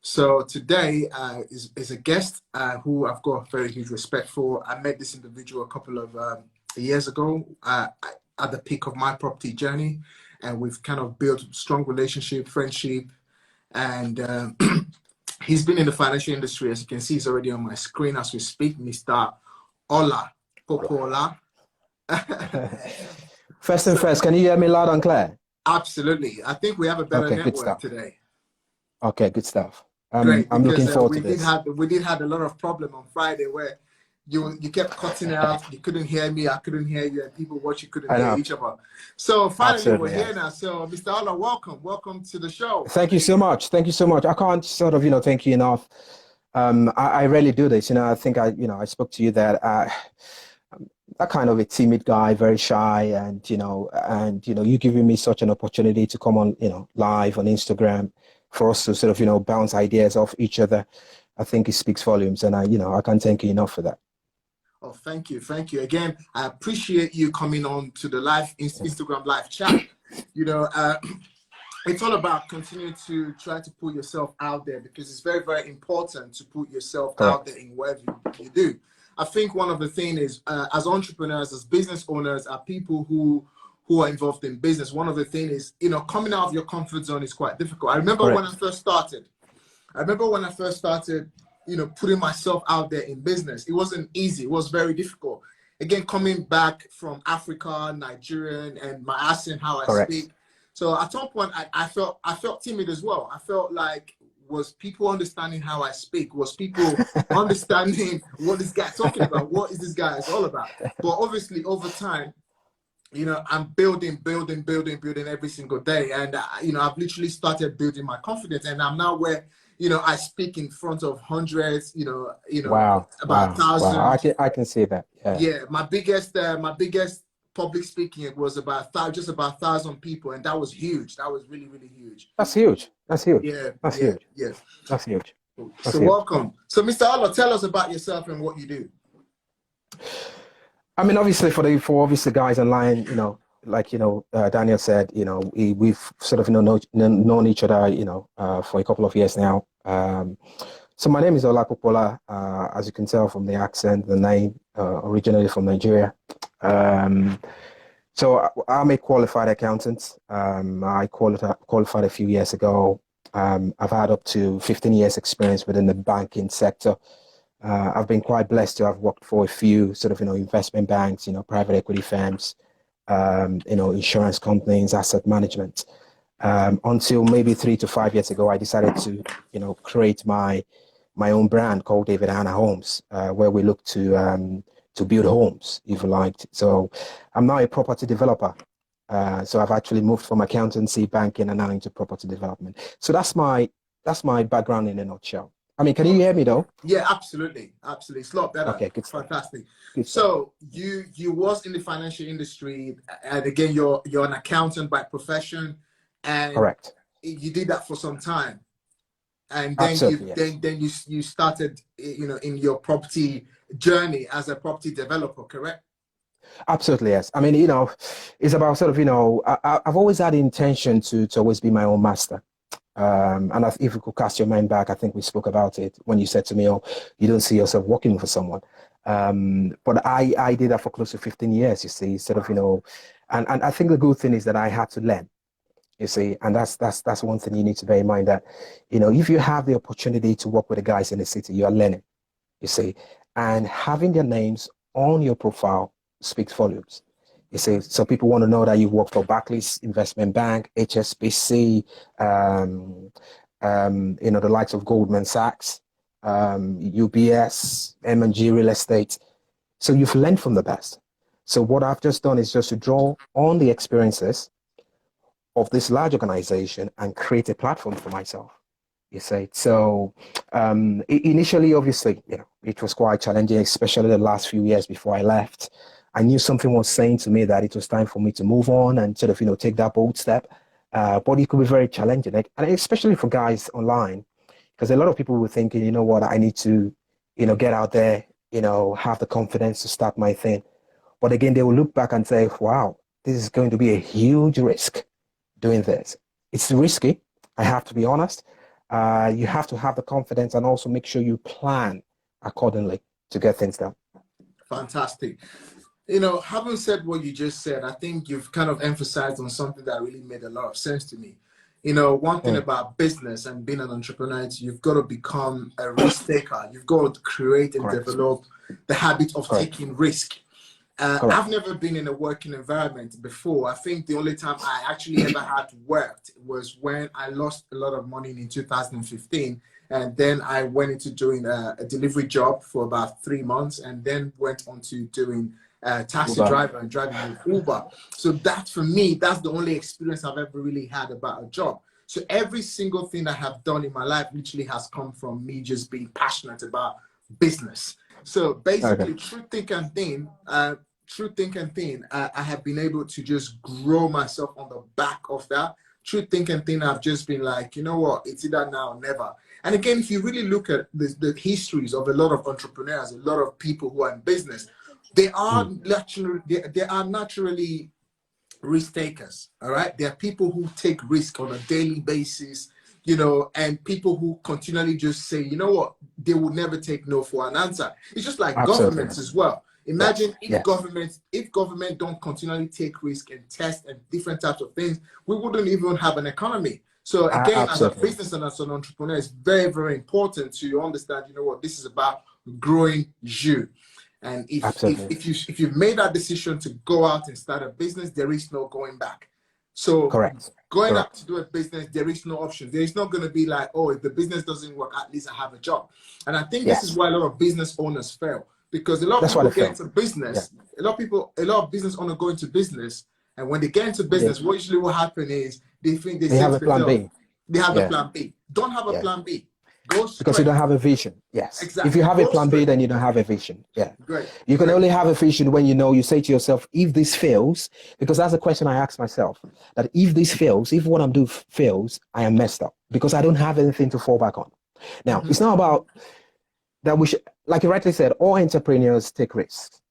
So today is a guest who I've got very huge respect for. I met this individual a couple of years ago at the peak of my property journey, and we've kind of built strong relationship, friendship, and he's been in the financial industry. As you can see, he's already on my screen as we speak, Mr. Ola Pupula. First and first, can you hear me loud and clear? Absolutely. I think we have a better Okay, good network stuff. today. Okay, good stuff. Great, I'm looking because forward to this. we did have a lot of problem on Friday where you kept cutting out, you couldn't hear me, I couldn't hear you, and people watching couldn't hear each other. So finally Absolutely, we're here now. So Mr. Ola, welcome to the show. Thank you so much. Thank you so much. I can't sort of, thank you enough. I rarely do this. I think I spoke to you that I'm kind of a timid guy, very shy, and you giving me such an opportunity to come on, live on Instagram for us to sort of, bounce ideas off each other. I think it speaks volumes, and I can't thank you enough for that. Oh, thank you. Again, I appreciate you coming on to the live Instagram live chat. It's all about continuing to try to put yourself out there, because it's very, very important to put yourself out there in whatever you do. I think one of the things is, as entrepreneurs, as business owners, are people who are involved in business. One of the things is, coming out of your comfort zone is quite difficult. I remember when I first started, putting myself out there in business. It wasn't easy. It was very difficult. Again, coming back from Africa, Nigerian, and my accent, how I speak. So at some point, I felt timid as well. I felt like, was people understanding how I speak? Was people understanding what this guy's talking about? What is this guy is all about? But obviously, over time, I'm building every single day. And, I've literally started building my confidence. And I'm now where, I speak in front of hundreds, Wow. about 1,000. Wow. I can see that. Yeah. My biggest public speaking was just about 1,000 people. And that was huge. That was really, really huge. That's huge. Yeah. That's huge. So welcome. So Mr. Ola, tell us about yourself and what you do. I mean, obviously for obviously guys online, Daniel said, we've sort of known each other, for a couple of years now. So my name is Ola Pupula, as you can tell from the accent, the name, originally from Nigeria. So I'm a qualified accountant. I qualified a few years ago. I've had up to 15 years experience within the banking sector. I've been quite blessed to have worked for a few sort of, investment banks, private equity firms, insurance companies, asset management. Until maybe 3 to 5 years ago, I decided to, create my own brand called David Hanna Homes, where we look to build homes, if you liked. So I'm now a property developer. So I've actually moved from accountancy, banking, and now into property development. So that's my background in a nutshell. I mean, can you hear me though? Yeah, absolutely. It's a lot better. Okay, good stuff. Fantastic. Good so you was in the financial industry, and again, you're an accountant by profession, and correct. You did that for some time, and then then you started, in your property journey as a property developer, correct? Absolutely, yes. I mean, it's about sort of, I've always had the intention to always be my own master. And if you could cast your mind back, I think we spoke about it when you said to me, oh, you don't see yourself working for someone. But I did that for close to 15 years, you see, sort of, and I think the good thing is that I had to learn, you see, and that's one thing you need to bear in mind, that, if you have the opportunity to work with the guys in the city, you are learning, you see, and having their names on your profile speaks volumes. You see, so people want to know that you work for Barclays Investment Bank, HSBC, the likes of Goldman Sachs, UBS, M&G Real Estate. So you've learned from the best. So what I've just done is just to draw on the experiences of this large organization and create a platform for myself. You see, so initially, obviously, it was quite challenging, especially the last few years before I left. I knew something was saying to me that it was time for me to move on and sort of, take that bold step. But it could be very challenging, and especially for guys online, because a lot of people were thinking, you know what, I need to, get out there, have the confidence to start my thing. But again, they will look back and say, wow, this is going to be a huge risk doing this. It's risky, I have to be honest. you have to have the confidence and also make sure you plan accordingly to get things done. Fantastic. You know, having said what you just said, I think you've kind of emphasized on something that really made a lot of sense to me. You know, one thing about business and being an entrepreneur is you've got to become a risk taker. You've got to create and Correct. develop the habit of Correct. taking risk. I've never been in a working environment before. I think the only time I actually ever had worked was when I lost a lot of money in 2015. And then I went into doing a delivery job for about 3 months, and then went on to doing taxi Uber. driver and driving with Uber. So that, for me, that's the only experience I've ever really had about a job. So every single thing I have done in my life literally has come from me just being passionate about business. So basically, through thick and thin, I have been able to just grow myself on the back of that. Through thick and thin, I've just been like, you know what, it's either now or never. And again, if you really look at the histories of a lot of entrepreneurs, a lot of people who are in business, they are naturally risk takers. All right, there are people who take risk on a daily basis, you know, and people who continually just say, you know what, they will never take no for an answer. It's just like governments as well. Imagine if government don't continually take risk and test and different types of things, we wouldn't even have an economy. So again, as a business and as an entrepreneur, it's very, very important to understand, you know what, this is about growing you. And if you've made that decision to go out and start a business, there is no going back. So going out to do a business, there is no option. There is not going to be like, oh, if the business doesn't work, at least I have a job. And I think this is why a lot of business owners fail, because a lot of people get into business. A lot of business owners go into business, and when they get into business, what usually will happen is they think they have a plan B. They have a plan B. Don't have a plan B. Go straight. Because you don't have a vision. Yes. Exactly. If you have a plan B, then you don't have a vision. Yeah. Great. You can only have a vision when you say to yourself, if this fails, because that's a question I ask myself, that if this fails, if what I'm doing fails, I am messed up because I don't have anything to fall back on. Now, it's not about that we should, like you rightly said, all entrepreneurs take risks.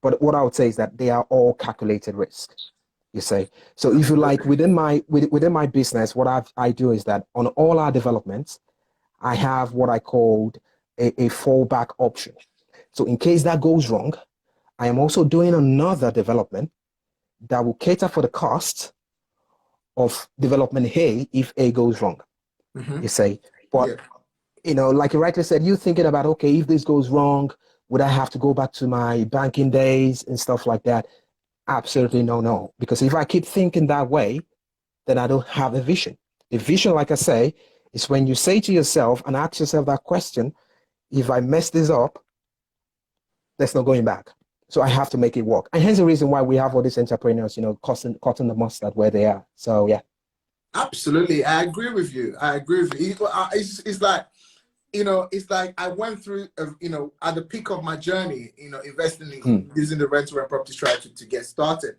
But what I would say is that they are all calculated risks. You say, so if you like, within my business, what I do is that on all our developments, I have what I called a fallback option. So in case that goes wrong, I am also doing another development that will cater for the cost of development A if A goes wrong. You say, but you know, like you rightly said, you thinking about, okay, if this goes wrong, would I have to go back to my banking days and stuff like that? Absolutely no. Because if I keep thinking that way, then I don't have a vision. A vision, like I say, is when you say to yourself and ask yourself that question, if I mess this up, there's no going back. So I have to make it work. And hence the reason why we have all these entrepreneurs, you know, cutting the mustard where they are. So, yeah. Absolutely. I agree with you. It's like, you know, it's like I went through, you know, at the peak of my journey, you know, investing in using the rental and property strategy to get started.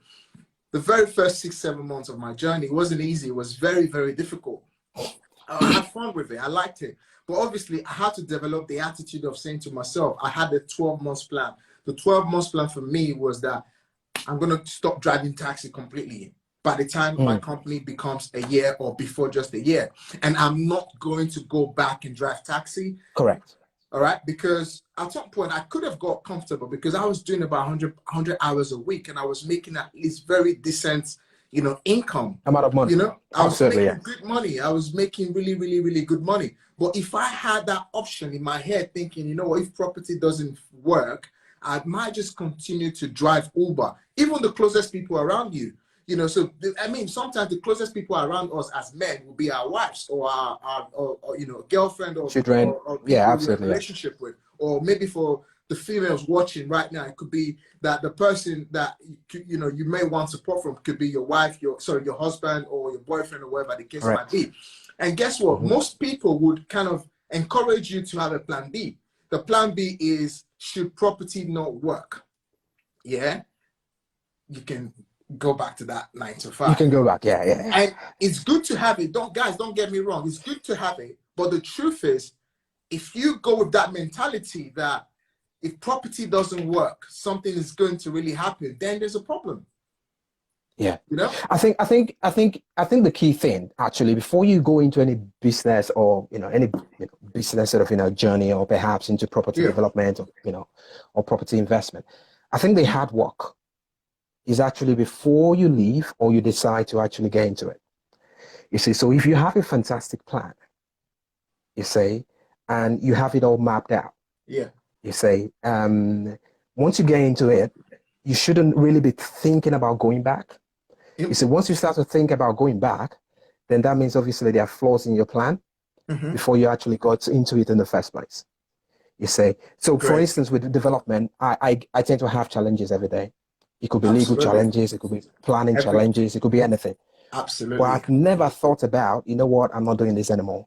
The very first 6-7 months of my journey, it wasn't easy. It was very, very difficult. I had fun with it. I liked it. But obviously, I had to develop the attitude of saying to myself, I had a 12-month plan. The 12-month plan for me was that I'm going to stop driving taxi completely by the time my company becomes a year or before just a year. And I'm not going to go back and drive taxi. Correct. All right. Because at some point I could have got comfortable because I was doing about 100 hours a week and I was making at least very decent, you know, income. Amount of money. You know, I was making good money. I was making really, really, really good money. But if I had that option in my head thinking, you know what, if property doesn't work, I might just continue to drive Uber. Even the closest people around you. You know, so I mean, sometimes the closest people around us as men will be our wives or our you know, girlfriend or children, or yeah, people absolutely, we're in a relationship with, or maybe for the females watching right now, it could be that the person that you know you may want support from could be your wife, your husband or your boyfriend or whatever the case might be. And guess what? Most people would kind of encourage you to have a plan B. The plan B is, should property not work, yeah, you can go back to that 9 to 5. You can go back, yeah. And it's good to have it. Don't get me wrong. It's good to have it. But the truth is, if you go with that mentality that if property doesn't work, something is going to really happen, then there's a problem. Yeah. You know? I think the key thing actually before you go into any business or any business sort of journey or perhaps into property Yeah. development or or property investment, I think the hard work is actually before you leave or you decide to actually get into it. You see, so if you have a fantastic plan, you say, and you have it all mapped out, Yeah. you say, once you get into it, you shouldn't really be thinking about going back. You see, once you start to think about going back, then that means obviously there are flaws in your plan Mm-hmm. before you actually got into it in the first place. You say, so for Great. instance, with development, I tend to have challenges every day. It could be legal Absolutely. challenges, it could be planning Every challenges, it could be anything. But absolutely. I've never thought about, you know what, I'm not doing this anymore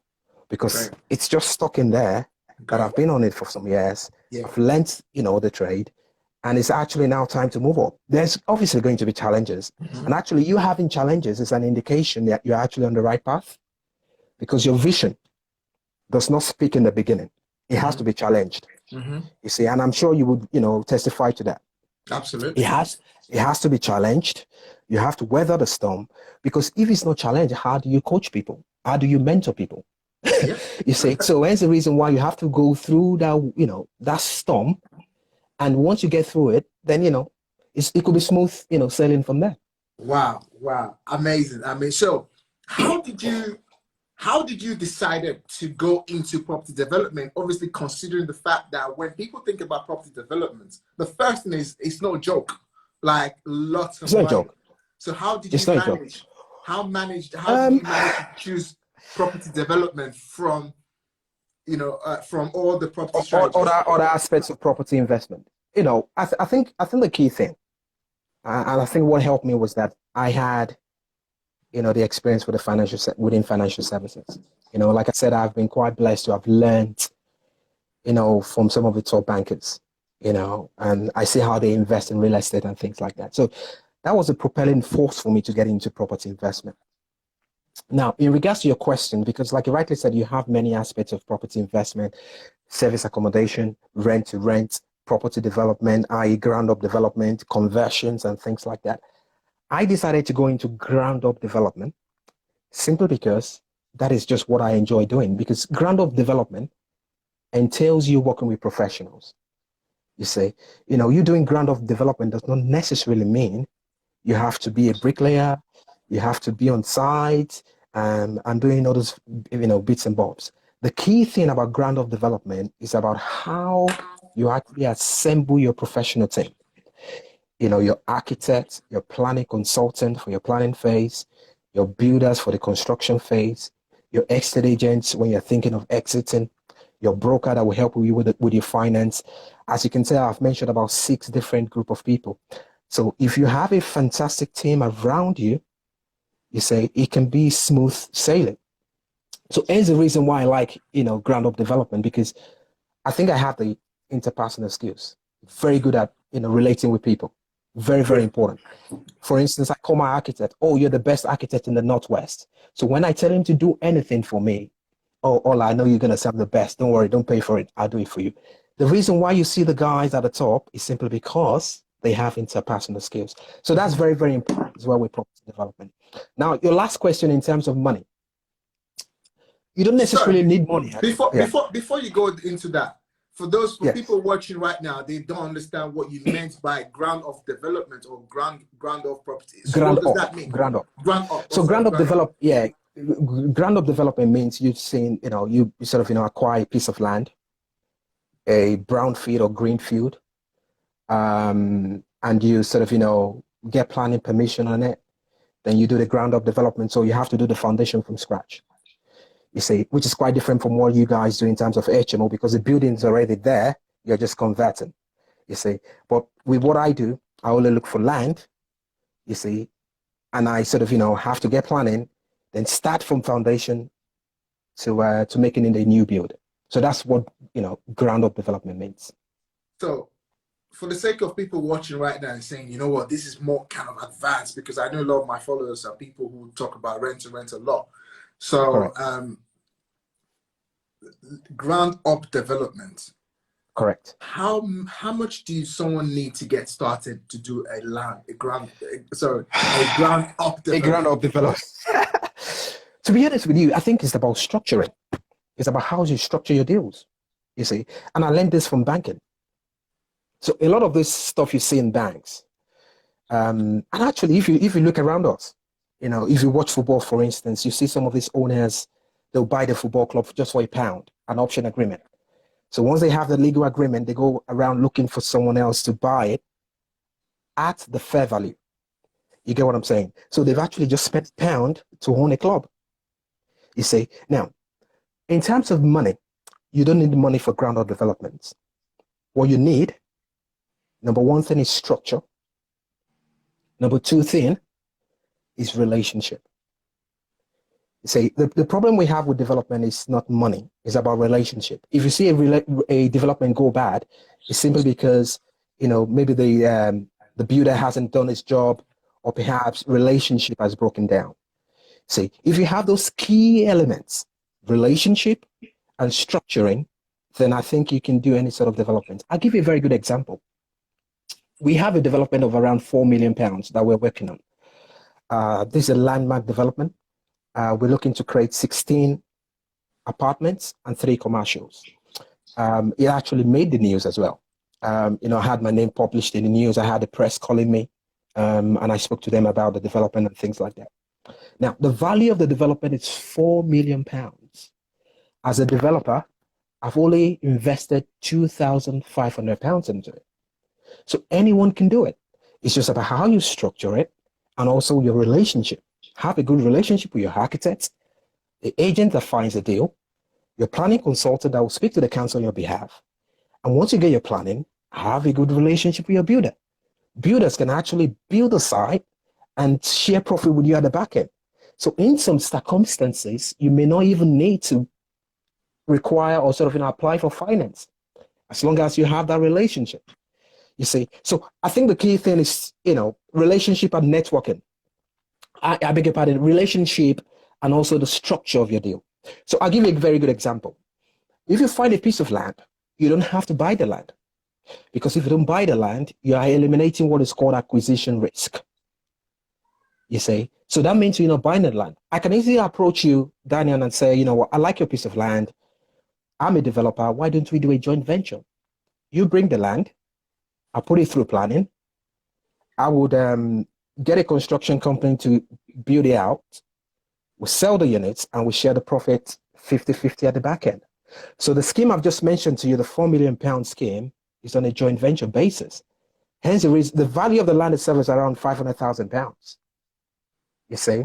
because Great. it's just stuck in there that Great. I've been on it for some years. Yeah. I've learned, the trade, and it's actually now time to move on. There's obviously going to be challenges. Mm-hmm. And actually, you having challenges is an indication that you're actually on the right path because your vision does not speak in the beginning. It has Mm-hmm. to be challenged, Mm-hmm. you see, and I'm sure you would, testify to that. It Absolutely. has it has to be challenged. You have to weather the storm because if it's not challenged, how do you coach people? How do you mentor people? Yeah. You see, so that's the reason why you have to go through that, that storm. And once you get through it, then it could be smooth, sailing from there. Wow. Wow. Amazing. I mean, so how did you decide to go into property development? Obviously, considering the fact that when people think about property development, the first thing is it's no joke, like lots It's of not a money. joke. So how did It's you not a joke. manage? How did Um, you manage to choose property development from from all the property strategies? other aspects of property investment. I think the key thing, and I think what helped me was that I had, the experience with within financial services. Like I said, I've been quite blessed to have learned, from some of the top bankers, and I see how they invest in real estate and things like that. So that was a propelling force for me to get into property investment. Now, in regards to your question, because like you rightly said, you have many aspects of property investment, service accommodation, rent to rent, property development, i.e. ground up development, conversions and things like that. I decided to go into ground up development simply because that is just what I enjoy doing because ground up development entails you working with professionals. You say, you doing ground up development does not necessarily mean you have to be a bricklayer, you have to be on site, and doing all those, bits and bobs. The key thing about ground up development is about how you actually assemble your professional team. Your architect, your planning consultant for your planning phase, your builders for the construction phase, your estate agents when you're thinking of exiting, your broker that will help you with your finance. As you can tell, I've mentioned about 6 different group of people. So if you have a fantastic team around you, you say it can be smooth sailing. So here's the reason why I like, ground up development, because I think I have the interpersonal skills. Very good at, relating with people. Very, very Great. important. For instance, I call my architect, oh, you're the best architect in the Northwest. So when I tell him to do anything for me, oh, Ola, I know you're going to say I'm the best. Don't worry, don't pay for it. I'll do it for you. The reason why you see the guys at the top is simply because they have interpersonal skills. So that's Mhm. very, very important as well with property development. Now, your last question in terms of money, you don't Sorry, necessarily need money. Yeah, before you go into that, for yes. people watching right now, they don't understand what you meant by ground of development or ground of property. So what Ground does up, that mean? ground up. Ground up. So What's that? ground up Ground up. develop, yeah, ground up development means you've seen, you sort of, acquire a piece of land, a brown field or green field, and you sort of, get planning permission on it. Then you do the ground up development. So you have to do the foundation from scratch. You see, which is quite different from what you guys do in terms of HMO because the building's already there. You're just converting, you see. But with what I do, I only look for land, you see, and I sort of, have to get planning, then start from foundation to making it a new build. So that's what, ground up development means. So for the sake of people watching right now and saying, you know what, this is more kind of advanced because I know a lot of my followers are people who talk about rent to rent a lot. So Correct. ground up development. Correct. How much do someone need to get started to do a ground up A ground up development? development. To be honest with you, I think it's about structuring. It's about how you structure your deals, you see. And I learned this from banking. So a lot of this stuff you see in banks, and actually, if you look around us, if you watch football, for instance, you see some of these owners, they'll buy the football club just for £1, an option agreement. So once they have the legal agreement, they go around looking for someone else to buy it at the fair value. You get what I'm saying? So they've actually just spent £1 to own a club. You see, now, in terms of money, you don't need money for ground up developments. What you need, number one thing is structure. Number two thing is relationship. You see, the problem we have with development is not money, it's about relationship. If you see a development go bad, it's simply because, maybe the builder hasn't done his job, or perhaps relationship has broken down. See, if you have those key elements, relationship and structuring, then I think you can do any sort of development. I'll give you a very good example. We have a development of around £4 million that we're working on. This is a landmark development. We're looking to create 16 apartments and 3 commercials. It actually made the news as well. I had my name published in the news. I had the press calling me, and I spoke to them about the development and things like that. Now, the value of the development is £4 million. As a developer, I've only invested £2,500 into it. So anyone can do it. It's just about how you structure it and also your relationship. Have a good relationship with your architect, the agent that finds the deal, your planning consultant that will speak to the council on your behalf. And once you get your planning, have a good relationship with your builder. Builders can actually build a site and share profit with you at the back end. So in some circumstances, you may not even need to require or apply for finance, as long as you have that relationship. You see, so I think the key thing is, relationship and networking. I beg your pardon, relationship and also the structure of your deal. So I'll give you a very good example. If you find a piece of land, you don't have to buy the land, because if you don't buy the land, you are eliminating what is called acquisition risk. You see, so that means you're not buying the land. I can easily approach you, Daniel, and say, what, I like your piece of land. I'm a developer. Why don't we do a joint venture? You bring the land. I put it through planning. I would get a construction company to build it out. We sell the units and we share the profit 50-50 at the back end. So the scheme I've just mentioned to you, the £4 million scheme, is on a joint venture basis. Hence, the value of the land itself is around £500,000. You see,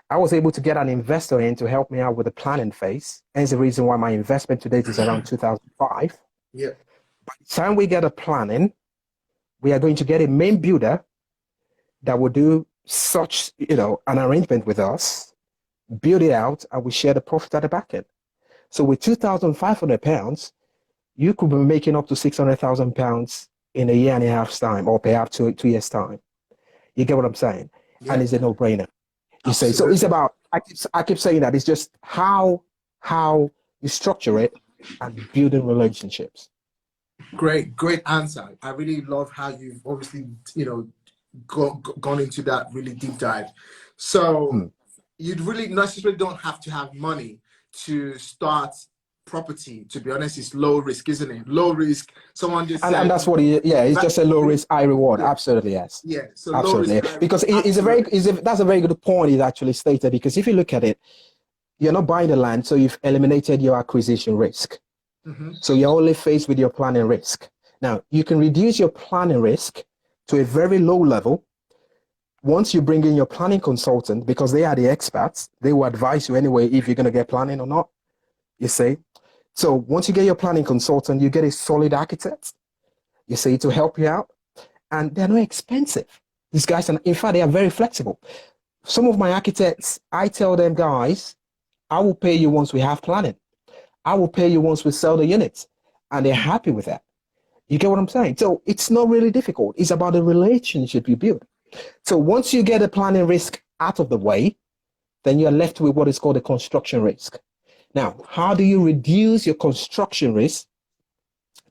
I was able to get an investor in to help me out with the planning phase. Hence the reason why my investment to date is around 2005. Yeah. By the time we get a planning, we are going to get a main builder that will do such, an arrangement with us, build it out, and we share the profit at the back end. So with £2,500, you could be making up to £600,000 in a year and a half's time, or perhaps 2 years' time. You get what I'm saying? Yeah. And it's a no-brainer. You say, so it's about, I keep saying that, it's just how you structure it and building relationships. Great answer. I really love how you've obviously, gone into that really deep dive. So you really necessarily don't have to have money to start property. To be honest, it's low risk, isn't it? Low risk. Someone just said, and that's what it's just a low risk, high reward. Yeah. Absolutely, yes. Yeah. So absolutely, low risk, because that's a very good point. Is actually stated, because if you look at it, you're not buying the land, so you've eliminated your acquisition risk. Mm-hmm. So you're only faced with your planning risk. Now you can reduce your planning risk to a very low level once you bring in your planning consultant, because they are the experts. They will advise you anyway if you're going to get planning or not. You see. So once you get your planning consultant, you get a solid architect, you see, to help you out. And they're not expensive. These guys, in fact, they are very flexible. Some of my architects, I tell them, guys, I will pay you once we have planning. I will pay you once we sell the units. And they're happy with that. You get what I'm saying? So it's not really difficult. It's about the relationship you build. So once you get the planning risk out of the way, then you're left with what is called a construction risk. Now, how do you reduce your construction risk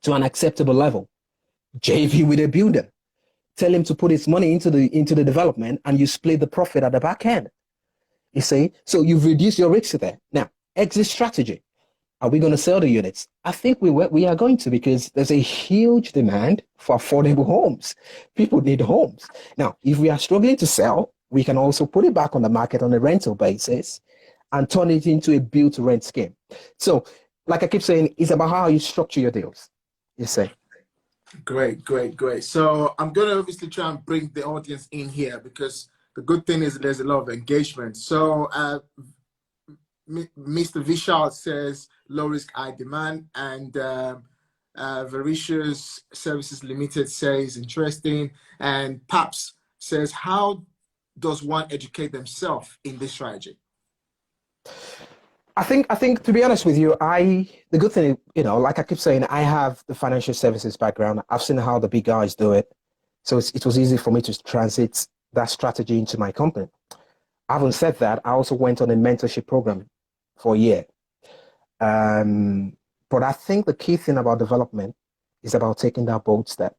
to an acceptable level. JV with a builder. Tell him to put his money into the development, and you split the profit at the back end. You see? So you've reduced your risk there. Now, exit strategy. Are we going to sell the units? I think we are going to, because there's a huge demand for affordable homes. People need homes. Now, if we are struggling to sell, we can also put it back on the market on a rental basis and turn it into a build-to-rent scheme. So, like I keep saying, it's about how you structure your deals. You see? Great, great, great. So I'm going to obviously try and bring the audience in here, because the good thing is there's a lot of engagement. So Mr. Vishal says low risk, high demand, and Vericious Services Limited says interesting, and Paps says, how does one educate themselves in this strategy? I think to be honest with you, the good thing, like I keep saying, I have the financial services background. I've seen how the big guys do it. So it was easy for me to transit that strategy into my company. Having said that, I also went on a mentorship program for a year. But I think the key thing about development is about taking that bold step.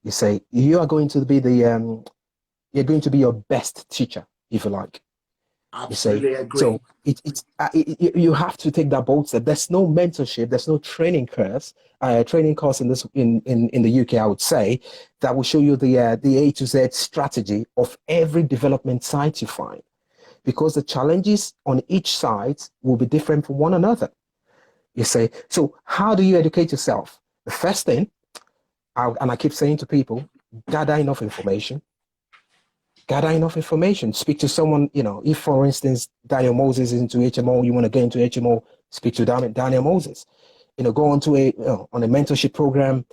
You say, you are going to be you're going to be your best teacher, if you like. Absolutely agree. So you have to take that bold step. There's no mentorship, there's no training course in the UK, I would say, that will show you the A to Z strategy of every development site you find, because the challenges on each site will be different from one another. You say, so how do you educate yourself? The first thing, and I keep saying to people, gather enough information. Speak to someone, if for instance, Daniel Moses is into HMO, you want to get into HMO, speak to Daniel Moses. Go on to on a mentorship program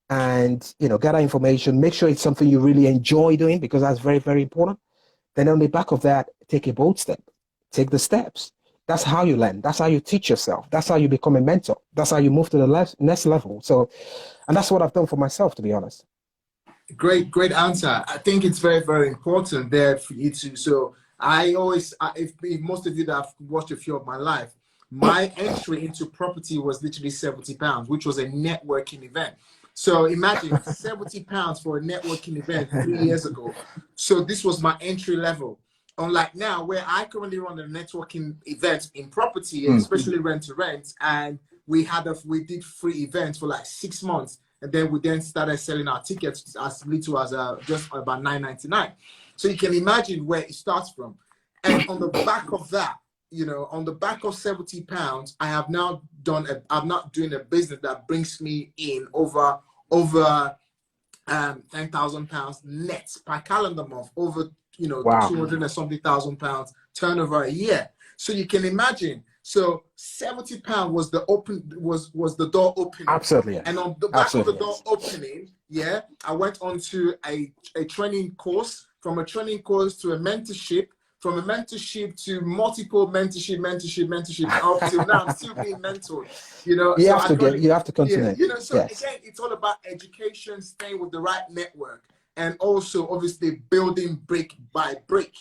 and, gather information, make sure it's something you really enjoy doing, because that's very, very important. Then on the back of that, take a bold step, take the steps. That's how you learn. That's how you teach yourself. That's how you become a mentor. That's how you move to the next level. So, and that's what I've done for myself, to be honest. Great answer. I think it's very, very important there for you to. So I always, if most of you that have watched a few of my life, my entry into property was literally £70, which was a networking event. So imagine £70 for a networking event 3 years ago. So this was my entry level. Unlike now, where I currently run a networking event in property, especially rent to rent, and we did free events for like 6 months. And then we then started selling our tickets as little as just about $9.99. So you can imagine where it starts from. And on the back of that, on the back of £70, I have now I'm not doing a business that brings me in over £10,000 net per calendar month, over wow. 200 and something thousand pounds turnover a year. So you can imagine. So £70 was the door opening. Absolutely. Yes. And on the back of the door opening, I went on to a training course, from a training course to a mentorship, from a mentorship to multiple mentorship up till now I'm still being mentored. You have to continue. So yes. Again, it's all about education, staying with the right network, and also obviously building brick by brick.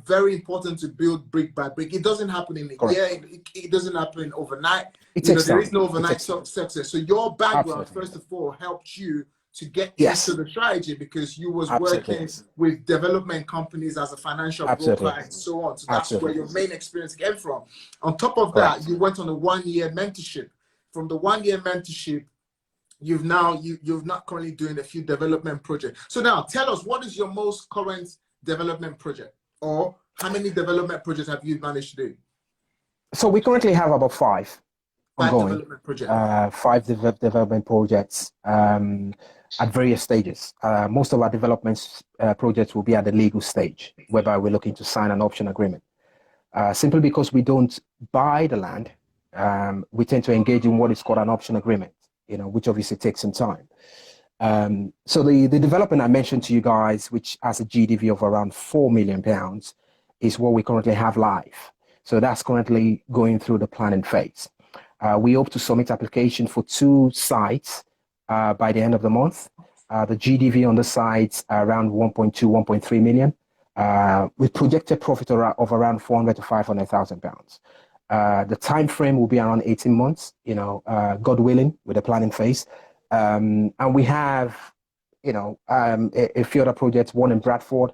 Very important to build brick by brick. It doesn't happen in a year. It doesn't happen overnight. There is no overnight success. So your background, first of all, helped you to get into the strategy, because you was working with development companies as a financial broker and so on. So that's where your main experience came from. On top of that, you went on a 1-year mentorship. From the 1-year mentorship, you're not currently doing a few development projects. So now tell us, what is your most current development project? Or how many development projects have you managed to do? So we currently have about 5 ongoing. Development projects. 5 development projects at various stages. Most of our development projects will be at the legal stage, whereby we're looking to sign an option agreement. Simply because we don't buy the land, we tend to engage in what is called an option agreement, which obviously takes some time. So the development I mentioned to you guys, which has a GDV of around £4 million, is what we currently have live. So that's currently going through the planning phase. We hope to submit application for 2 sites by the end of the month. The GDV on the sites are around 1.2, 1.3 million, with projected profit of around 400 to 500,000 pounds. The time frame will be around 18 months, God willing, with the planning phase. And we have, a few other projects, one in Bradford,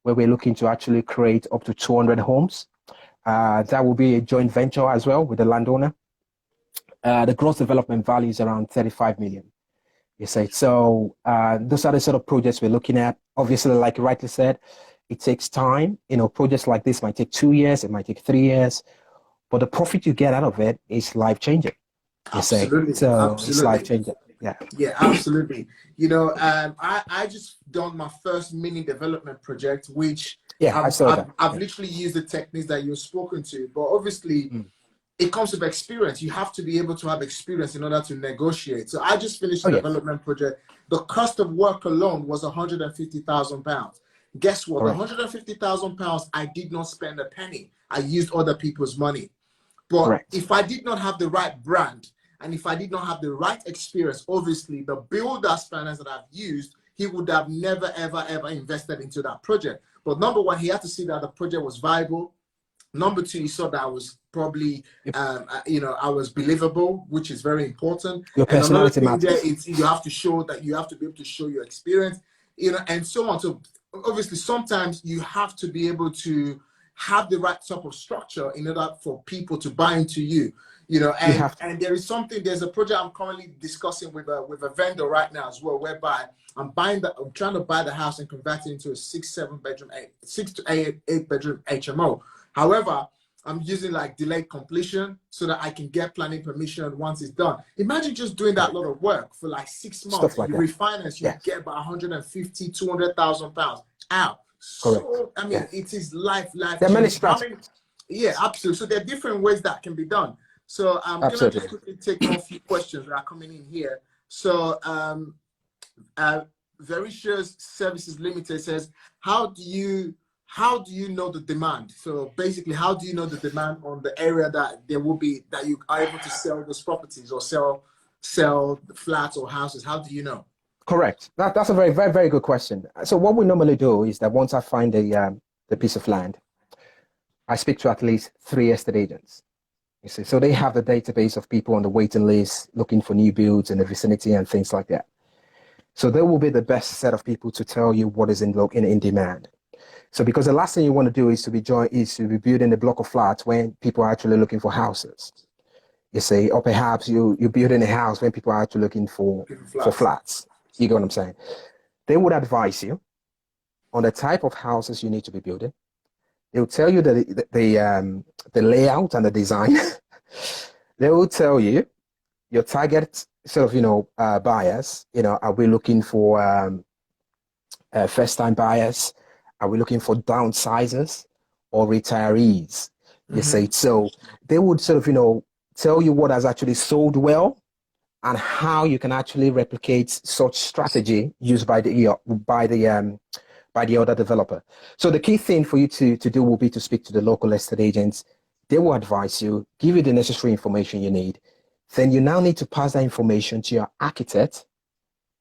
where we're looking to actually create up to 200 homes. That will be a joint venture as well with the landowner. The gross development value is around 35 million. You say so. Those are the sort of projects we're looking at. Obviously, like you rightly said, it takes time. Projects like this might take 2 years, it might take 3 years, but the profit you get out of it is life changing. Absolutely, So absolutely. it's life changing. Yeah. Yeah, absolutely. I just done my first mini development project, which I saw that. I've literally used the techniques that you've spoken to, but obviously it comes with experience. You have to be able to have experience in order to negotiate. So I just finished a development project. The cost of work alone was £150,000. Guess what? Correct. The £150,000, I did not spend a penny. I used other people's money. But Correct. if I did not have the right brand, and if I did not have the right experience, obviously the builder's finance that I've used, he would have never, ever, ever invested into that project. But number one, he had to see that the project was viable. Number two, he saw that I was probably, I was believable, which is very important. Your personality and another thing matters. there, you have to show that you have to be able to show your experience, and so on. So obviously, sometimes you have to be able to have the right type of structure in order for people to buy into you. And there's a project I'm currently discussing with a vendor right now as well, whereby I'm trying to buy the house and convert it into a 6 to 8 bedroom HMO. However, I'm using like delayed completion so that I can get planning permission once it's done. Imagine just doing that lot of work for like 6 months. Like you refinance, you get about 150, 200,000 pounds out. So it is life. There are many strategies. Yeah, absolutely. So there are different ways that can be done. So I'm going to just quickly take on a few questions that are coming in here. So Very Shares Services Limited says, how do you know the demand? So basically, how do you know the demand on the area that there will be, that you are able to sell those properties or sell flats or houses? How do you know? Correct. That's a very, very, very good question. So what we normally do is that once I find the piece of land, I speak to at least 3 estate agents. You see, so they have the database of people on the waiting list looking for new builds in the vicinity and things like that. So they will be the best set of people to tell you what is in demand. So because the last thing you want to do is to be building a block of flats when people are actually looking for houses. You say, or perhaps you're building a house when people are actually looking for flats. You get what I'm saying? They would advise you on the type of houses you need to be building. They'll tell you the layout and the design. They will tell you your target sort of, buyers. Are we looking for first-time buyers? Are we looking for downsizers or retirees? You say, so they would sort of, tell you what has actually sold well and how you can actually replicate such strategy used by the other developer. So the key thing for you to do will be to speak to the local estate agents. They will advise you, give you the necessary information you need. Then you now need to pass that information to your architect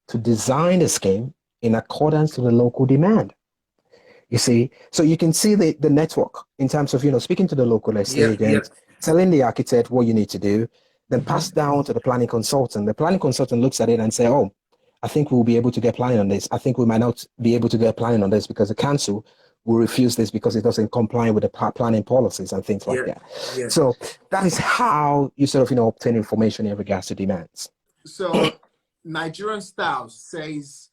to design a scheme in accordance to the local demand. You see, so you can see the network in terms of, speaking to the local estate agent, telling the architect what you need to do, then pass down to the planning consultant. The planning consultant looks at it and say, oh, I think we'll be able to get planning on this. I think we might not be able to get planning on this because the council will refuse this because it doesn't comply with the planning policies and things like that. Yeah. So that is how you sort of, obtain information in regards to demands. So Nigerian Style says,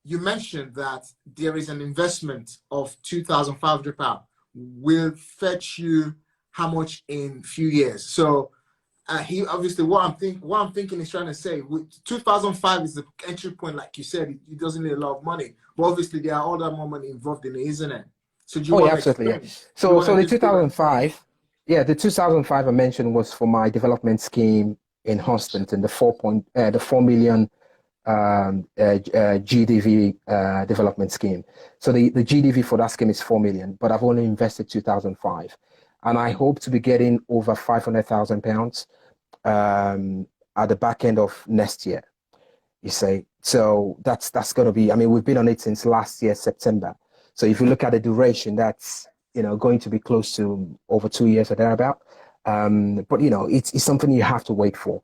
you mentioned that there is an investment of £2,500 will fetch you how much in few years. So he obviously what I'm thinking is trying to say, 2005 is the entry point, like you said. It doesn't need a lot of money, but obviously there are other more money involved in it, isn't it? So do you want absolutely. Yeah. So the 2005, the 2005 I mentioned was for my development scheme in Hunstanton, the 4 million GDV development scheme. So the GDV for that scheme is 4 million, but I've only invested 2005. And I hope to be getting over £500,000 at the back end of next year. You say, so that's going to be. I mean, we've been on it since last year September. So if you look at the duration, that's going to be close to over 2 years or thereabout. But it's something you have to wait for.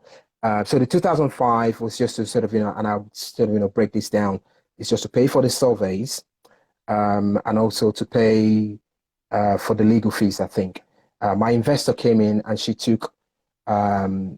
So the 2005 was just to sort of, and I'll sort of, break this down. It's just to pay for the surveys, and also to pay for the legal fees, I think. My investor came in and she took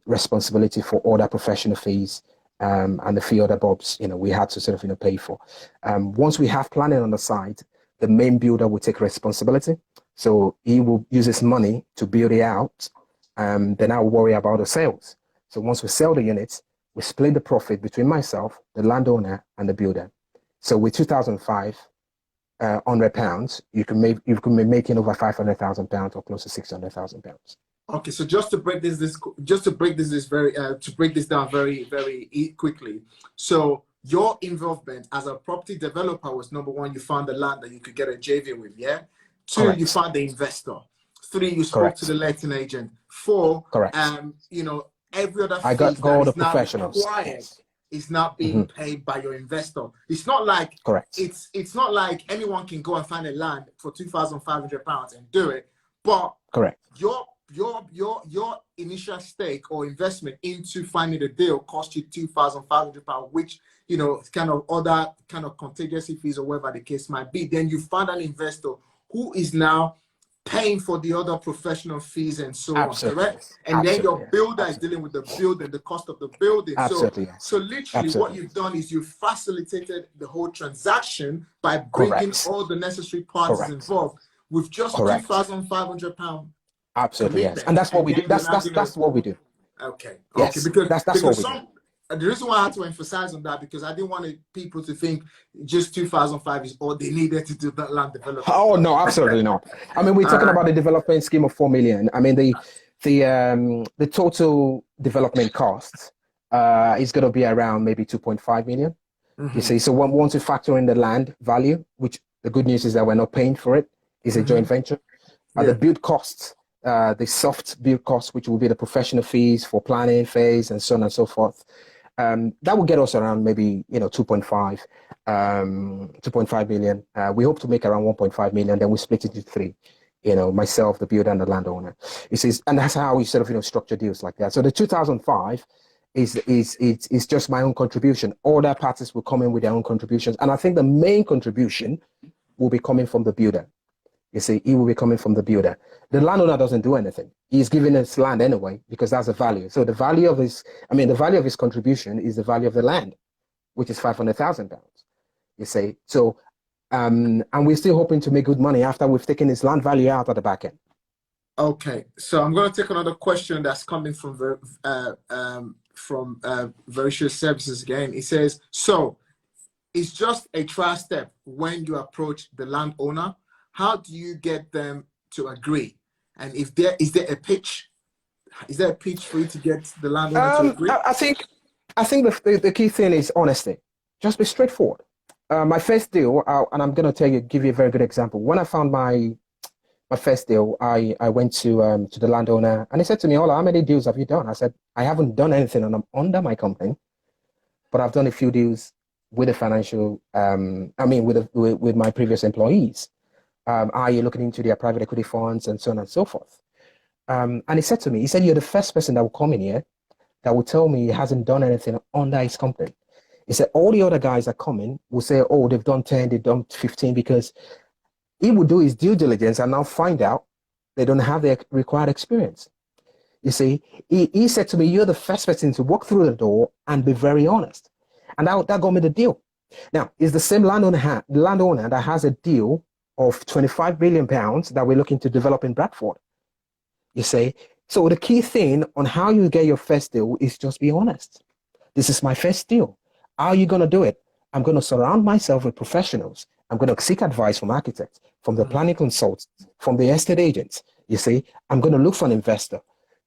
responsibility for all that professional fees, and the few other bobs, we had to sort of, pay for. Once we have planning on the side, the main builder will take responsibility. So he will use his money to build it out. Then I'll worry about the sales. So once we sell the units, we split the profit between myself, the landowner, and the builder. So with 2005, £100, you can be making over £500,000 or close to £600,000. Okay, so just to break this down very, very quickly. So your involvement as a property developer was, number one, you found the land that you could get a JV with, yeah? Two, correct. You found the investor. Three, you spoke correct. To the letting agent. Four, correct. Every other fee that all is now required yes. is not being paid by your investor. It's not like correct. It's not like anyone can go and find a land for £2,500 and do it, but correct. Your initial stake or investment into finding the deal cost you £2,500, which kind of other kind of contingency fees or whatever the case might be. Then you find an investor who is now paying for the other professional fees and so absolutely. On, correct? And absolutely. Then your builder absolutely. Is dealing with the building, the cost of the building. Absolutely. So literally absolutely. What you've done is you've facilitated the whole transaction by bringing correct. All the necessary parties correct. Involved with just £2,500. Absolutely, yes. And that's what we do. That's what we do. Okay. Yes. Okay. Because that's what we do. The reason why I had to emphasize on that, because I didn't want people to think just 2005 is all they needed to do that land development. Oh no, absolutely not. I mean, we're talking about the development scheme of 4 million. I mean, the total development cost is going to be around maybe 2.5 million. You see, so once you factor in the land value, which the good news is that we're not paying for it, is a joint venture. The build costs, the soft build costs, which will be the professional fees for planning phase and so on and so forth. That will get us around maybe 2.5 million. We hope to make around 1.5 million. Then we split it into three. Myself, the builder, and the landowner. And that's how we sort of structure deals like that. So the 2005 is just my own contribution. All the parties will come in with their own contributions, and I think the main contribution will be coming from the builder. You see, he will be coming from the builder. The landowner doesn't do anything. He's giving us land anyway, because that's the value. So the value of his contribution is the value of the land, which is £500,000. You see, so, and we're still hoping to make good money after we've taken his land value out at the back end. Okay, so I'm going to take another question that's coming from Vericious Services again. It says, so it's just a trial step when you approach the landowner. How do you get them to agree? And is there a pitch? Is there a pitch for you to get the landowner to agree? I think the key thing is honesty. Just be straightforward. My first deal, and I'm going to give you a very good example. When I found my first deal, I went to the landowner and he said to me, Ola, how many deals have you done? I said, I haven't done anything under my company, but I've done a few deals with the financial, with my previous employees. Are you looking into their private equity funds and so on and so forth? And he said to me, you're the first person that will come in here that will tell me he hasn't done anything under his company. He said, all the other guys that come in will say, oh, they've done 10, they've done 15, because he would do his due diligence and now find out they don't have the required experience. You see, he said to me, you're the first person to walk through the door and be very honest. And that got me the deal. Now, it's the same landowner that has a deal of £25 billion that we're looking to develop in Bradford. You see, so the key thing on how you get your first deal is just be honest. This is my first deal. How are you going to do it? I'm going to surround myself with professionals. I'm going to seek advice from architects, from the planning consultants, from the estate agents. You see, I'm going to look for an investor.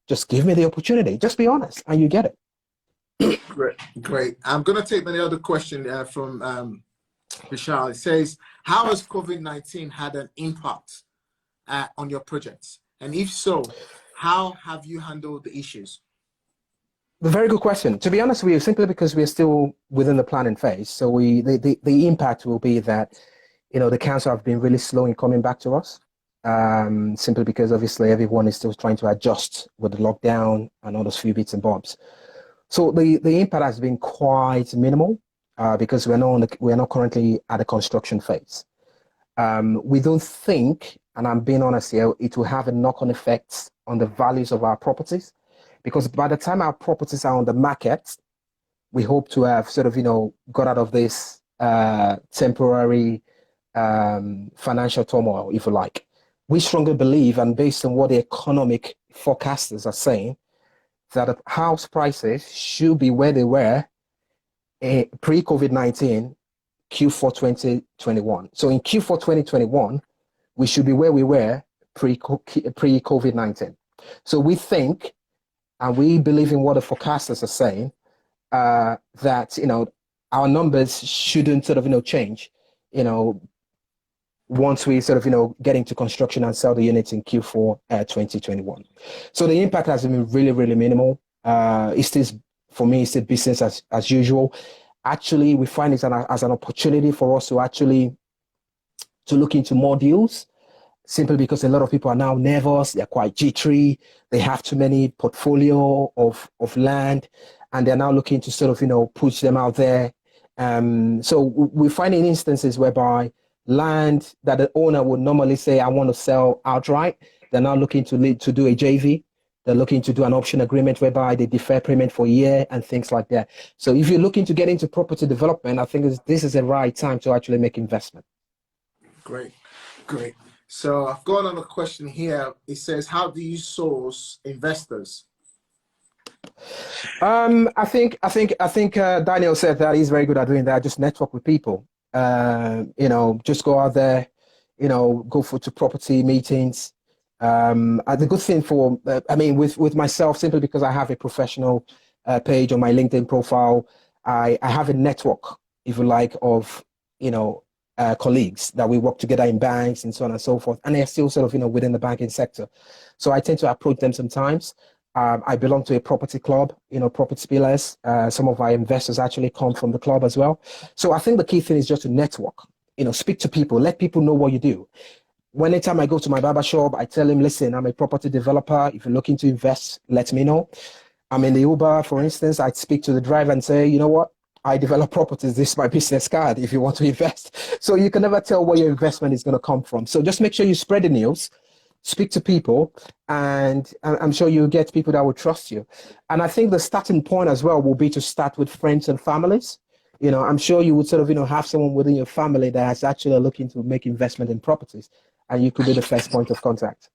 Just give me the opportunity. Just be honest, and you get it. Great. I'm going to take the other question from Vishal. It says, how has COVID-19 had an impact on your projects? And if so, how have you handled the issues? A very good question. To be honest with you, simply because we're still within the planning phase. So the impact will be that, the council have been really slow in coming back to us. simply because obviously everyone is still trying to adjust with the lockdown and all those few bits and bobs. So the impact has been quite minimal because we're not currently at the construction phase. We don't think, and I'm being honest here, it will have a knock-on effect on the values of our properties, because by the time our properties are on the market, we hope to have sort of, got out of this temporary financial turmoil, if you like. We strongly believe, and based on what the economic forecasters are saying, that the house prices should be where they were pre-COVID-19, Q4 2021. So in Q4 2021, we should be where we were pre-COVID-19. So we think, and we believe in what the forecasters are saying, that, our numbers shouldn't sort of, change, once we sort of, get into construction and sell the units in Q4 2021. So the impact has been really, really minimal. It's still, for me, it's still business as usual. Actually, we find it as an opportunity for us to actually to look into more deals, simply because a lot of people are now nervous, they're quite jittery, they have too many portfolio of land, and they're now looking to sort of, push them out there. So we're finding instances whereby land that the owner would normally say, I want to sell outright, they're now looking to do a JV. They're looking to do an option agreement whereby they defer payment for a year and things like that. So if you're looking to get into property development, I think this is the right time to actually make investment. Great, great. So I've got another question here. It says, how do you source investors? I think Daniel said that he's very good at doing that. Just network with people. Just go out there, go to property meetings. The good thing with myself, simply because I have a professional page on my LinkedIn profile, I have a network, if you like, of colleagues that we work together in banks and so on and so forth, and they're still sort of within the banking sector. So I tend to approach them sometimes. I belong to a property club, property pillars. Some of our investors actually come from the club as well. So I think the key thing is just to network, speak to people, let people know what you do. Anytime I go to my barber shop, I tell him, listen, I'm a property developer. If you're looking to invest, let me know. I'm in the Uber, for instance, I'd speak to the driver and say, you know what? I develop properties. This is my business card if you want to invest. So you can never tell where your investment is going to come from. So just make sure you spread the news, speak to people, and I'm sure you'll get people that will trust you. And I think the starting point as well will be to start with friends and families. I'm sure you would sort of, have someone within your family that is actually looking to make investment in properties, and you could be the first point of contact.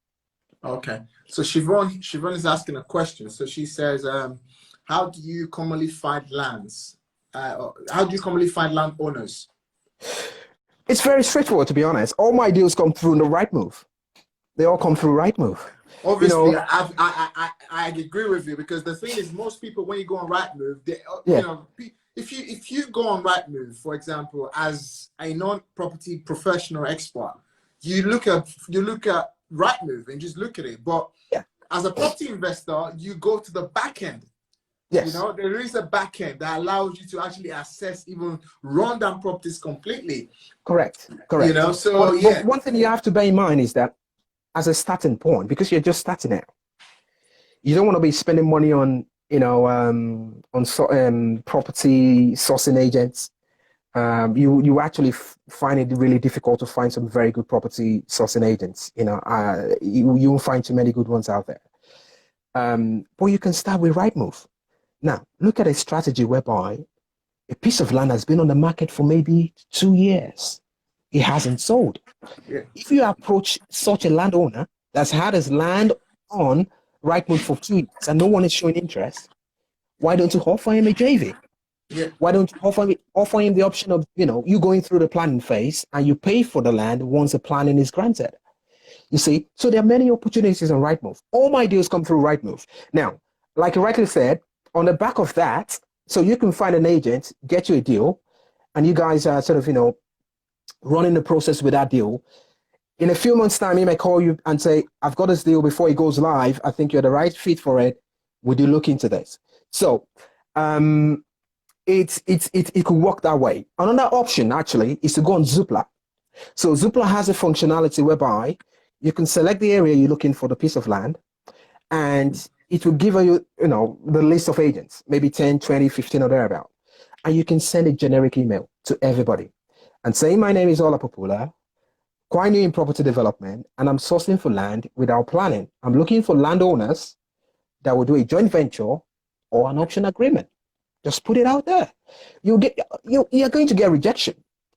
Okay. So Siobhan is asking a question. So she says, how do you commonly find lands? How do you commonly find landowners? It's very straightforward, to be honest. All my deals come through the right move. They all come through Rightmove. Obviously, I agree with you, because the thing is, most people, when you go on Rightmove, if you go on Rightmove, for example, as a non-property professional expert, you look at Rightmove and just look at it. But as a property investor, you go to the back end. Yes. There is a back end that allows you to actually assess even rundown properties completely. Correct. But one thing you have to bear in mind is that as a starting point, because you're just starting out, you don't want to be spending money on property sourcing agents. You actually find it really difficult to find some very good property sourcing agents. You won't find too many good ones out there. But you can start with Rightmove. Now, look at a strategy whereby a piece of land has been on the market for maybe 2 years. It hasn't sold. Yeah. If you approach such a landowner that's had his land on Rightmove for 2 years and no one is showing interest, why don't you offer him a JV? Yeah. Why don't you offer him the option of, you going through the planning phase and you pay for the land once the planning is granted? You see, so there are many opportunities on Rightmove. All my deals come through Rightmove. Now, like you rightly said, on the back of that, so you can find an agent, get you a deal, and you guys are sort of, running the process with that deal. In a few months' time, he may call you and say, I've got this deal before it goes live. I think you're the right fit for it. Would you look into this? So it could work that way. Another option, actually, is to go on Zoopla. So Zoopla has a functionality whereby You can select the area you're looking for the piece of land, and it will give you, the list of agents, maybe 10, 20, 15 or thereabout. And you can send a generic email to everybody and say, my name is Ola Pupula, quite new in property development, and I'm sourcing for land without planning. I'm looking for landowners that will do a joint venture or an option agreement. Just put it out there. You're going to get rejection.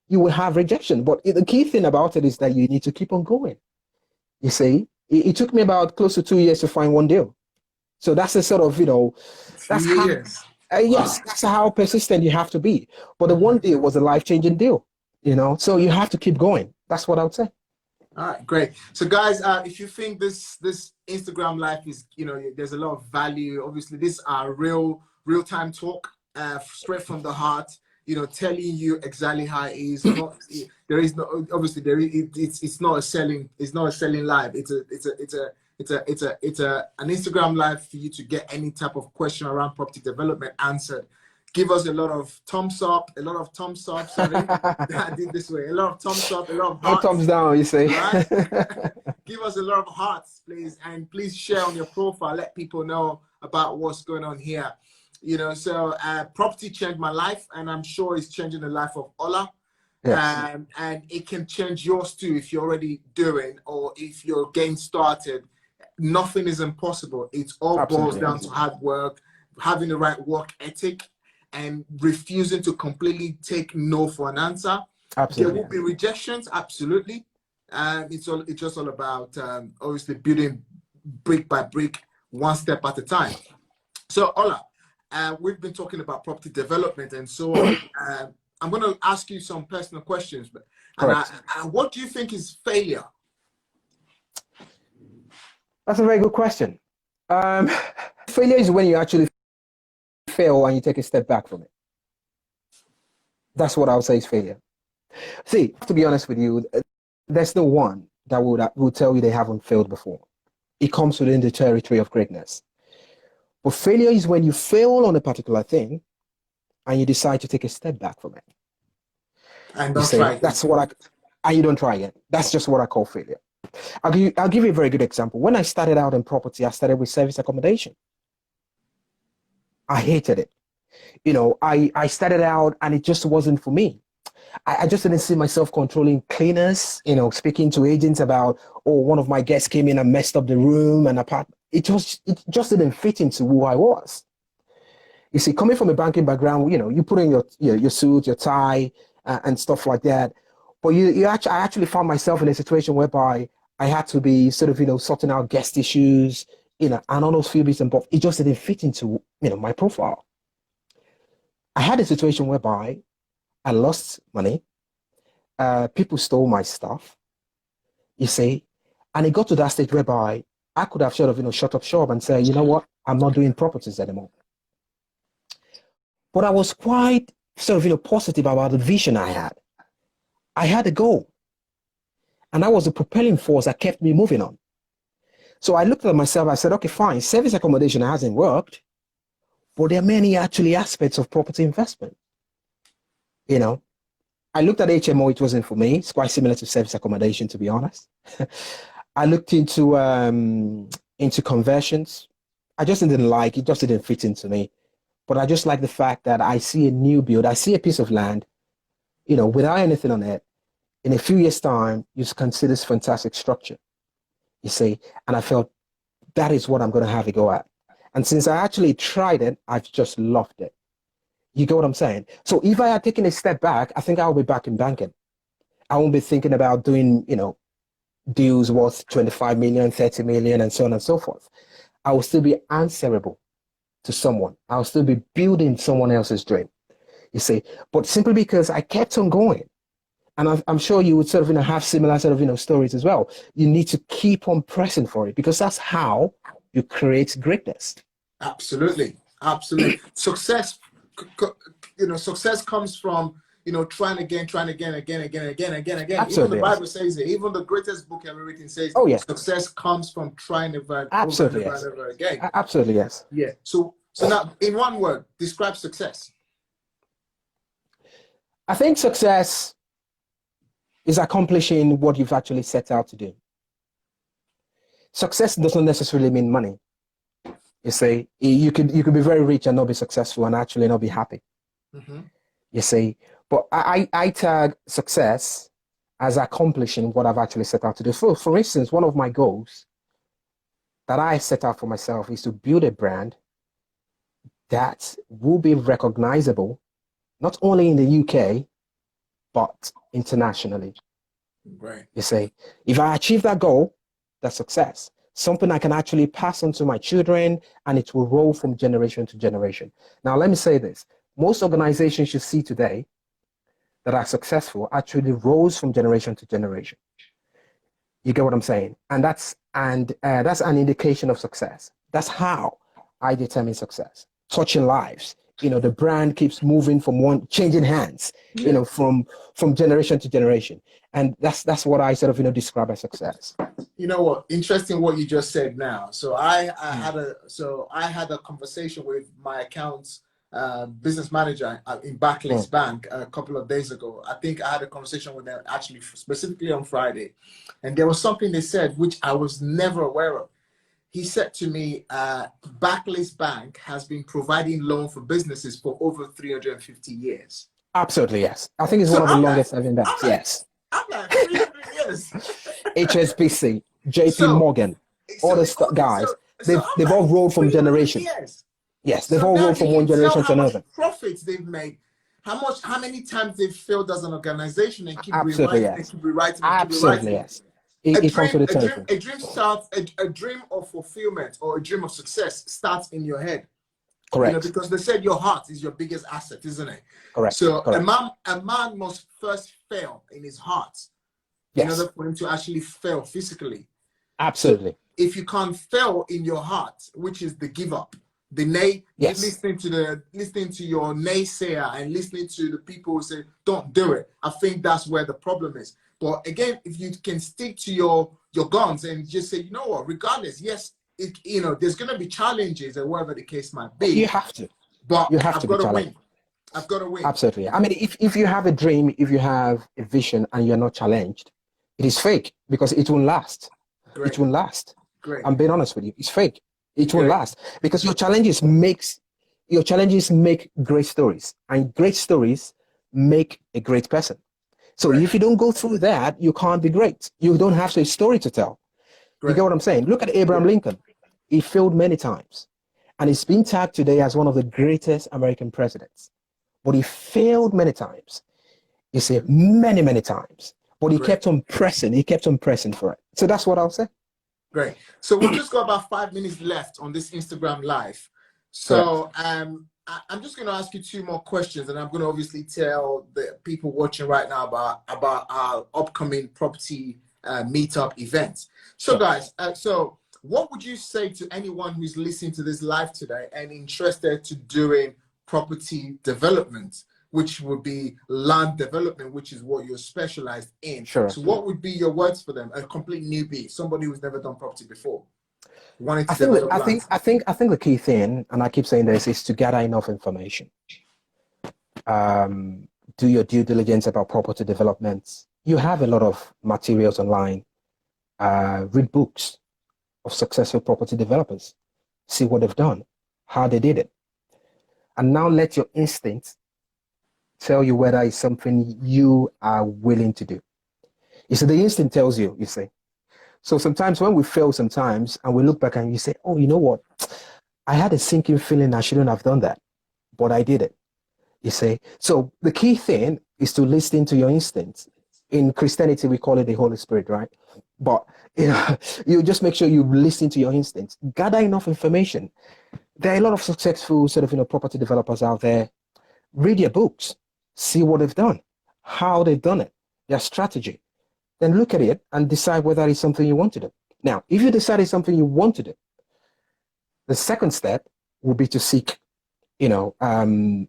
You will have rejection. But the key thing about it is that you need to keep on going. You see, it took me about close to 2 years to find one deal. So that's the sort of, that's how, yes, that's how persistent you have to be. But the one deal was a life-changing deal, so you have to keep going. That's what I would say. All right, great. So guys, if you think this Instagram live is, there's a lot of value, obviously this are real-time talk, straight from the heart, telling you exactly how it is. There is no, obviously it's not a selling live. It's an Instagram live for you to get any type of question around property development answered. Give us a lot of thumbs up, sorry. I did this way. A lot of thumbs up, a lot of hearts. No thumbs down, you say. Right? Give us a lot of hearts, please. And please share on your profile. Let people know about what's going on here. So property changed my life, and I'm sure it's changing the life of Ola. Yes. And it can change yours too if you're already doing, or if you're getting started. Nothing is impossible. It all boils down to hard work, having the right work ethic, and refusing to completely take no for an answer. Absolutely. There will be rejections, absolutely. It's just all about obviously building brick by brick, one step at a time. So Ola, we've been talking about property development and so on. I'm going to ask you some personal questions. What do you think is failure? That's a very good question. Failure is when you actually fail and you take a step back from it. That's what I would say is failure. See, to be honest with you, there's no one that would tell you they haven't failed before. It comes within the territory of greatness. But failure is when you fail on a particular thing and you decide to take a step back from it. And don't try again. That's what and you don't try again. That's just what I call failure. I'll give you a very good example. When I started out in property, I started with service accommodation. I hated it. I started out and it just wasn't for me. I just didn't see myself controlling cleaners, speaking to agents about, one of my guests came in and messed up the room and apartment. It just didn't fit into who I was. You see, coming from a banking background, you put in your suit, your tie, and stuff like that. But I actually found myself in a situation whereby I had to be sort of, sorting out guest issues, and all those few bits and bobs. It just didn't fit into, my profile. I had a situation whereby I lost money. People stole my stuff, you see, and it got to that stage whereby I could have sort of, shut up shop and say, you know what, I'm not doing properties anymore. But I was quite sort of, positive about the vision I had. I had a goal, and that was the propelling force that kept me moving on. So I looked at myself, I said, okay, fine, service accommodation hasn't worked, but there are many actually aspects of property investment. I looked at HMO, it wasn't for me. It's quite similar to service accommodation, to be honest. I looked into conversions. I just didn't like it, just didn't fit into me. But I just like the fact that I see a new build, I see a piece of land, without anything on it. In a few years' time, you can see this fantastic structure, you see. And I felt that is what I'm going to have a go at. And since I actually tried it, I've just loved it. You get what I'm saying? So if I had taken a step back, I think I'll be back in banking. I won't be thinking about doing, deals worth 25 million, 30 million, and so on and so forth. I will still be answerable to someone. I'll still be building someone else's dream, you see. But simply because I kept on going, and I'm sure you would sort of have similar sort of stories as well. You need to keep on pressing for it, because that's how you create greatness. Absolutely. Success comes from trying again. Absolutely, even the Bible says it. Even the greatest book ever written says, success comes from trying over and over again. Absolutely, yes. Yeah. So now, in one word, describe success. I think success is accomplishing what you've actually set out to do. success doesn't necessarily mean money. You see, you could be very rich and not be successful and actually not be happy. Mm-hmm. You see, but I tag success as accomplishing what I've actually set out to do. For instance, one of my goals that I set out for myself is to build a brand that will be recognizable not only in the UK but internationally. Right. You see, if I achieve that goal, that's success. Something I can actually pass on to my children and it will roll from generation to generation. Now, let me say this. Most organizations you see today that are successful actually rolls from generation to generation. You get what I'm saying? And that's an indication of success. That's how I determine success. Touching lives. The brand keeps moving from one, changing hands, Yeah. from generation to generation. And that's what I sort of, describe as success. You know what? Interesting what you just said now. So I had a conversation with my accounts business manager in Barclays Bank a couple of days ago. I think I had a conversation with them actually specifically on Friday, and there was something they said which I was never aware of. He said to me, Barclays Bank has been providing loan for businesses for over 350 years. Absolutely, yes. I think it's one of the longest serving banks. Yes. I'm like 300 years. HSBC, JP Morgan, all the guys, they've all rolled from generation. Years. Yes, they've all rolled from one generation to another. Profits they've made, how many times they've failed as an organization and keep Absolutely, rewriting, yes. and keep rewriting, Absolutely, yes. A dream of fulfillment or a dream of success starts in your head. Correct. Because they said your heart is your biggest asset, isn't it? Correct. So Correct. a man must first fail in his heart yes. in order for him to actually fail physically. Absolutely. So if you can't fail in your heart, which is the give up, yes. listening to your naysayer and listening to the people who say don't do it, I think that's where the problem is. But again, if you can stick to your guns and just say, you know what, regardless, yes, there's going to be challenges or whatever the case might be. You have to. But you have I've to got be to challenged. win. I've got to win. Absolutely. I mean, if you have a dream, if you have a vision and you're not challenged, it is fake because it won't last. Great. It won't last. Great. I'm being honest with you. It's fake. It won't last because your challenges make great stories, and great stories make a great person. So if you don't go through that, you can't be great. You don't have a story to tell. You get what I'm saying? Look at Abraham Lincoln. He failed many times, and he's been tagged today as one of the greatest American presidents. But he failed many times. You see, many, many times. But he kept on pressing. He kept on pressing for it. So that's what I'll say. Great. So we've just got about 5 minutes left on this Instagram live. So I'm just going to ask you 2 more questions, and I'm going to obviously tell the people watching right now about our upcoming property meetup event. So guys, so what would you say to anyone who's listening to this live today and interested to doing property development, which would be land development, which is what you're specialized in? Sure. So what would be your words for them? A complete newbie, somebody who's never done property before. I think the key thing, and I keep saying this, is to gather enough information. Do your due diligence about property development. You have a lot of materials online. Read books of successful property developers. See what they've done, how they did it. And now let your instinct tell you whether it's something you are willing to do. You see, the instinct tells you, you see. So sometimes when we fail sometimes and we look back and you say, oh, you know what? I had a sinking feeling I shouldn't have done that, but I did it. You see? So the key thing is to listen to your instincts. In Christianity, we call it the Holy Spirit, right? But you just make sure you listen to your instincts. Gather enough information. There are a lot of successful property developers out there. Read their books. See what they've done, how they've done it, their strategy. Then look at it and decide whether it's something you want to do. Now, if you decide it's something you want to do, the second step will be to seek, I don't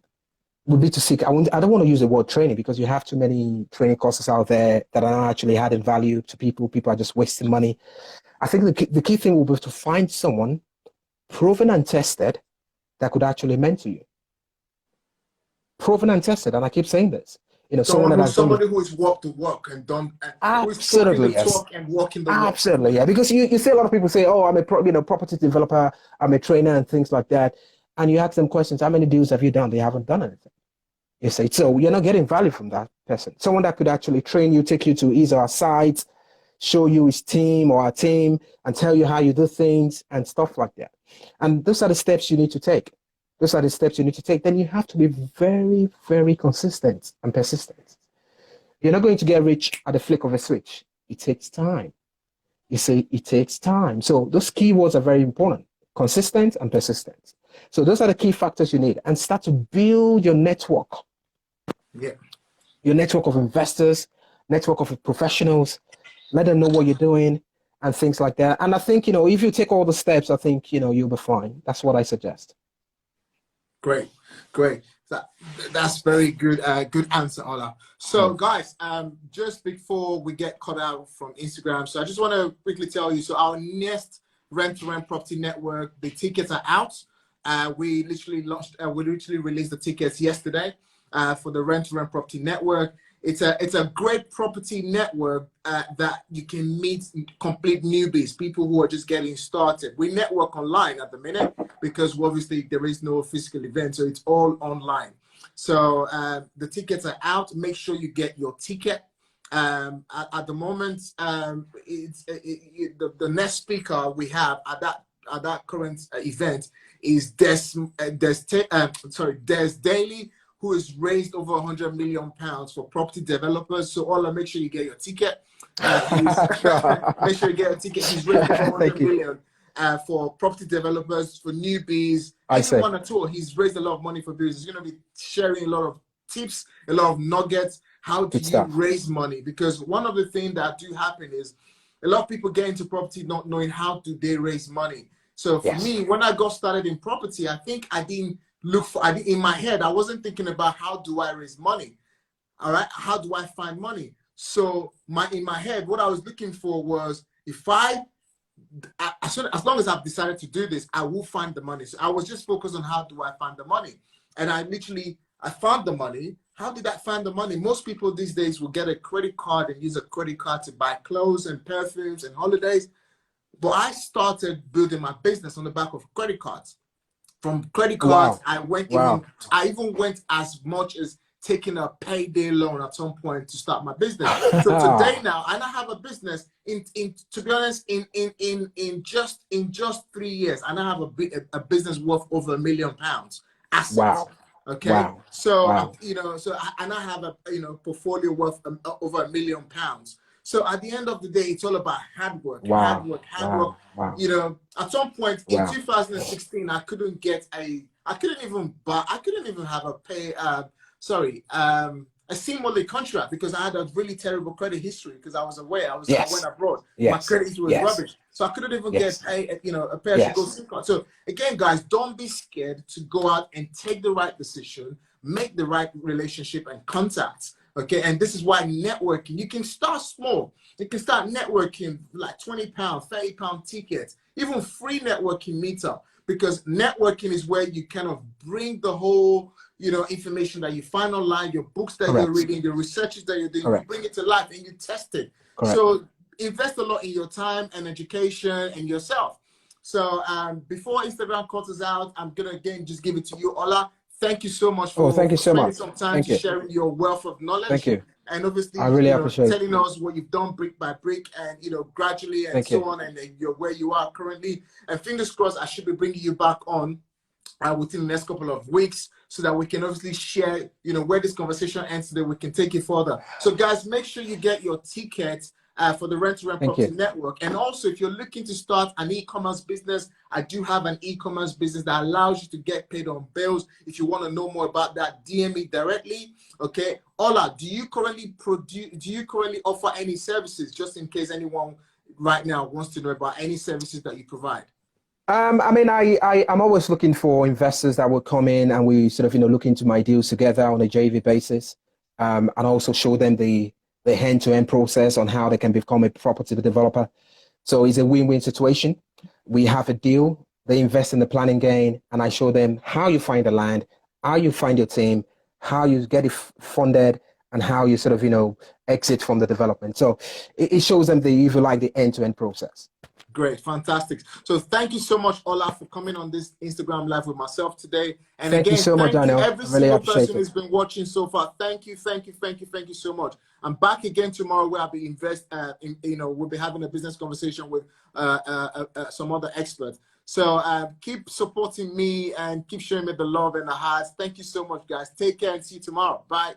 want to use the word training because you have too many training courses out there that are not actually adding value to people. People are just wasting money. I think the key thing will be to find someone proven and tested that could actually mentor you. Proven and tested, and I keep saying this. someone that has done somebody who is walk the walk and done, who is talking absolutely the talk and walking the walk. Absolutely, yeah. Because you see a lot of people say, "Oh, I'm a property developer, I'm a trainer, and things like that." And you ask them questions, "How many deals have you done?" They haven't done anything. You say, so you're not getting value from that person. Someone that could actually train you, take you to his or her sites, show you his team or our team, and tell you how you do things and stuff like that. And those are the steps you need to take. Those are the steps you need to take. Then you have to be very, very consistent and persistent. You're not going to get rich at the flick of a switch. It takes time. You see, it takes time. So those keywords are very important: consistent and persistent. So those are the key factors you need, and start to build your network. Yeah. Your network of investors, network of professionals, let them know what you're doing and things like that. And I think, if you take all the steps, I think, you'll be fine. That's what I suggest. Great. That's very good. Good answer, Ola. So, guys, just before we get cut out from Instagram, so I just want to quickly tell you. So, our next rent-to-rent property network, the tickets are out. We literally released the tickets yesterday for the rent-to-rent property network. It's a great property network that you can meet complete newbies, people who are just getting started. We network online at the minute because obviously there is no physical event, so it's all online. So the tickets are out. Make sure you get your ticket. At the moment, the next speaker we have at that current event is Des Daly, who has raised over £100 million for property developers. So, Ola, make sure you get your ticket. Make sure you get a ticket. He's raised over 100 million for property developers, for newbies, anyone at all. He's raised a lot of money for business. He's going to be sharing a lot of tips, a lot of nuggets. How do you raise money? Because one of the things that do happen is a lot of people get into property not knowing how do they raise money. So for me, when I got started in property, I think I didn't in my head, I wasn't thinking about how do I raise money. All right, how do I find money? So in my head, what I was looking for was, as long as I've decided to do this, I will find the money. So I was just focused on how do I find the money, and I found the money. How did I find the money? Most people these days will get a credit card and use a credit card to buy clothes and perfumes and holidays. But I started building my business on the back of credit cards. From credit cards, I even went as much as taking a payday loan at some point to start my business. So today now, and I have a business to be honest, in just 3 years, and I have a business worth over £1 million assets. Wow. Okay. So and I have a portfolio worth over £1 million. So at the end of the day, it's all about hard work, hard work. At some point in 2016, I couldn't even have a SIM-only contract because I had a really terrible credit history because I was away. I went abroad. My credit history was rubbish. So I couldn't even get a pay-as-you-go SIM card. So again, guys, don't be scared to go out and take the right decision, make the right relationship and contacts. Okay, and this is why networking, you can start small. You can start networking like £20, £30 tickets, even free networking meetup, because networking is where you kind of bring the whole, information that you find online, your books that you're reading, your researches that you're doing, you bring it to life and you test it. So invest a lot in your time and education and yourself. So before Instagram cuts us out, I'm going to again just give it to you, Ola. Thank you so much for spending some time to sharing your wealth of knowledge. Thank you. And obviously, I really appreciate telling us what you've done brick by brick and, gradually and so on, and you're where you are currently. And fingers crossed, I should be bringing you back on within the next couple of weeks so that we can obviously share, where this conversation ends today, we can take it further. So guys, make sure you get your tickets for the Rent-to-Rent Property Network. And also, if you're looking to start an e-commerce business, I do have an e-commerce business that allows you to get paid on bills. If you want to know more about that, DM me directly. Okay. Ola, do you currently offer any services, just in case anyone right now wants to know about any services that you provide? I'm always looking for investors that will come in and we sort of, look into my deals together on a JV basis, and also show them the end-to-end process on how they can become a property developer. So it's a win-win situation. We have a deal, they invest in the planning gain, and I show them how you find the land, how you find your team, how you get it funded, and how you sort of, exit from the development. So it shows them if you like, the end-to-end process. Great, fantastic. So thank you so much, Ola, for coming on this Instagram Live with myself today. And thank again, you so much, thank you Daniel. every I really single appreciate person who's been watching so far. Thank you so much. I'm back again tomorrow where I'll be we'll be having a business conversation with some other experts. So keep supporting me and keep showing me the love and the hearts. Thank you so much, guys. Take care and see you tomorrow. Bye.